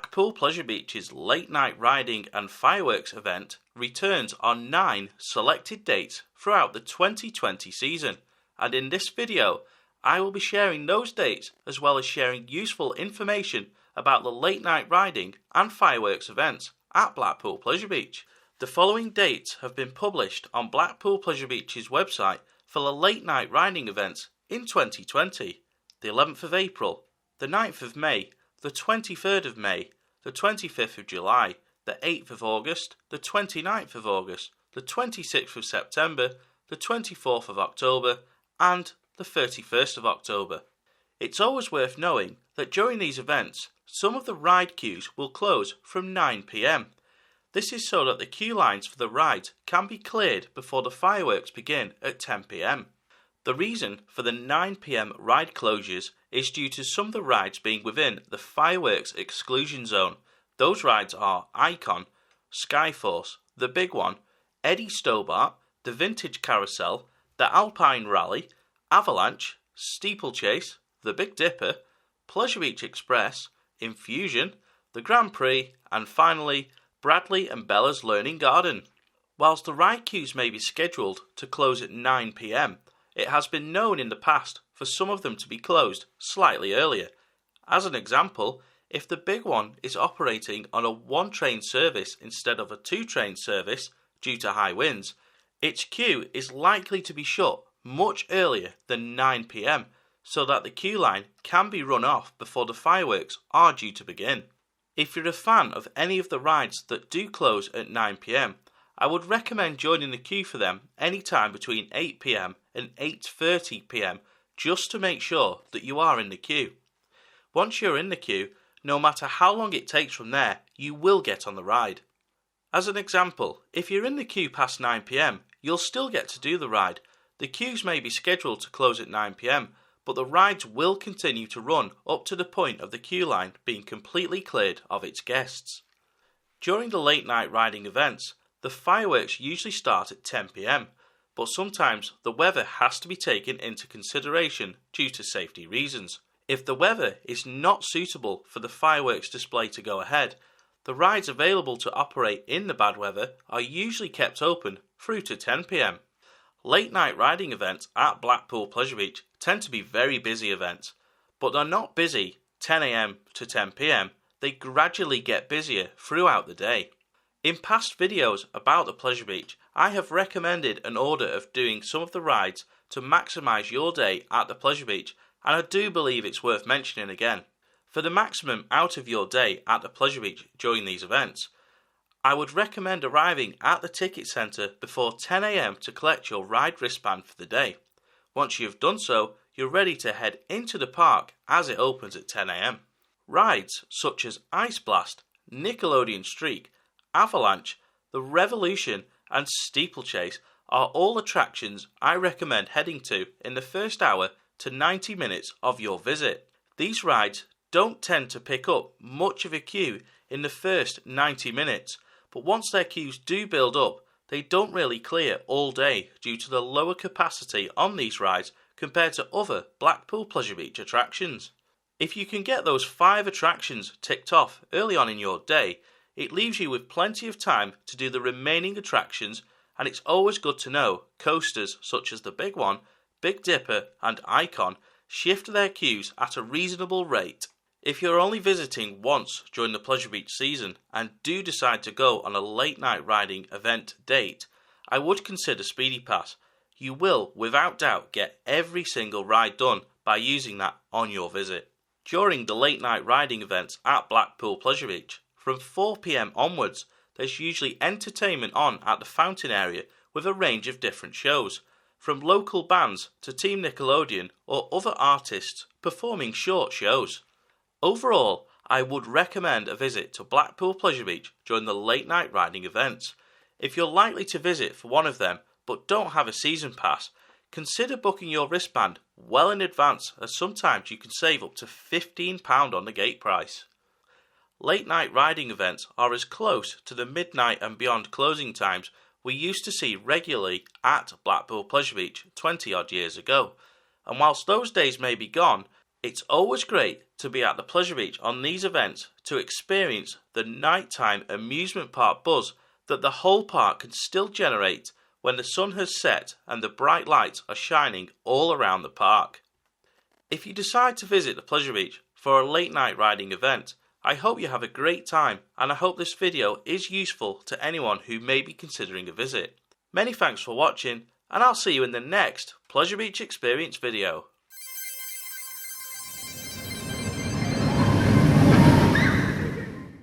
Blackpool Pleasure Beach's late night riding and fireworks event returns on 9 selected dates throughout the 2020 season, and in this video I will be sharing those dates as well as sharing useful information about the late night riding and fireworks events at Blackpool Pleasure Beach. The following dates have been published on Blackpool Pleasure Beach's website for the late night riding events in 2020. The 11th of April, the 9th of May, the 23rd of May, the 25th of July, the 8th of August, the 29th of August, the 26th of September, the 24th of October, and the 31st of October. It's always worth knowing that during these events, some of the ride queues will close from 9 p.m. This is so that the queue lines for the rides can be cleared before the fireworks begin at 10 p.m. The reason for the 9 p.m. ride closures is due to some of the rides being within the fireworks exclusion zone. Those rides are Icon, Skyforce, the Big One, Eddie Stobart, the Vintage Carousel, the Alpine Rally, Avalanche, Steeplechase, the Big Dipper, Pleasure Beach Express, Infusion, the Grand Prix, and finally Bradley and Bella's Learning Garden. Whilst the ride queues may be scheduled to close at 9 p.m, it has been known in the past for some of them to be closed slightly earlier. As an example, if the Big One is operating on a 1-train service instead of a 2-train service due to high winds, its queue is likely to be shut much earlier than 9 p.m, so that the queue line can be run off before the fireworks are due to begin. If you're a fan of any of the rides that do close at 9 p.m, I would recommend joining the queue for them any time between 8 p.m and 8:30 p.m, just to make sure that you are in the queue. Once you're in the queue, no matter how long it takes from there, you will get on the ride. As an example, if you're in the queue past 9 p.m, you'll still get to do the ride. The queues may be scheduled to close at 9 p.m, but the rides will continue to run up to the point of the queue line being completely cleared of its guests. During the late night riding events, the fireworks usually start at 10 p.m, but sometimes the weather has to be taken into consideration due to safety reasons. If the weather is not suitable for the fireworks display to go ahead, the rides available to operate in the bad weather are usually kept open through to 10 p.m. Late night riding events at Blackpool Pleasure Beach tend to be very busy events, but they're not busy 10 a.m. to 10 p.m, they gradually get busier throughout the day. In past videos about the Pleasure Beach, I have recommended an order of doing some of the rides to maximise your day at the Pleasure Beach, and I do believe it's worth mentioning again. For the maximum out of your day at the Pleasure Beach during these events, I would recommend arriving at the ticket centre before 10 a.m. to collect your ride wristband for the day. Once you've done so, you're ready to head into the park as it opens at 10 a.m. Rides such as Ice Blast, Nickelodeon Streak, Avalanche, the Revolution and Steeplechase are all attractions I recommend heading to in the first hour to 90 minutes of your visit. These rides don't tend to pick up much of a queue in the first 90 minutes, but once their queues do build up, they don't really clear all day due to the lower capacity on these rides compared to other Blackpool Pleasure Beach attractions. If you can get those 5 attractions ticked off early on in your day, it leaves you with plenty of time to do the remaining attractions, and it's always good to know coasters such as the Big One, Big Dipper and Icon shift their queues at a reasonable rate. If you're only visiting once during the Pleasure Beach season and do decide to go on a late night riding event date, I would consider Speedy Pass. You will without doubt get every single ride done by using that on your visit. During the late night riding events at Blackpool Pleasure Beach, from 4 p.m. onwards, there's usually entertainment on at the fountain area with a range of different shows, from local bands to Team Nickelodeon or other artists performing short shows. Overall, I would recommend a visit to Blackpool Pleasure Beach during the late night riding events. If you're likely to visit for one of them but don't have a season pass, consider booking your wristband well in advance, as sometimes you can save up to £15 on the gate price. Late night riding events are as close to the midnight and beyond closing times we used to see regularly at Blackpool Pleasure Beach 20 odd years ago, and whilst those days may be gone, It's always great to be at the Pleasure Beach on these events to experience the nighttime amusement park buzz that the whole park can still generate when the sun has set and the bright lights are shining all around the park. If you decide to visit the Pleasure Beach for a late night riding event, I hope you have a great time, and I hope this video is useful to anyone who may be considering a visit. Many thanks for watching, and I'll see you in the next Pleasure Beach Experience video.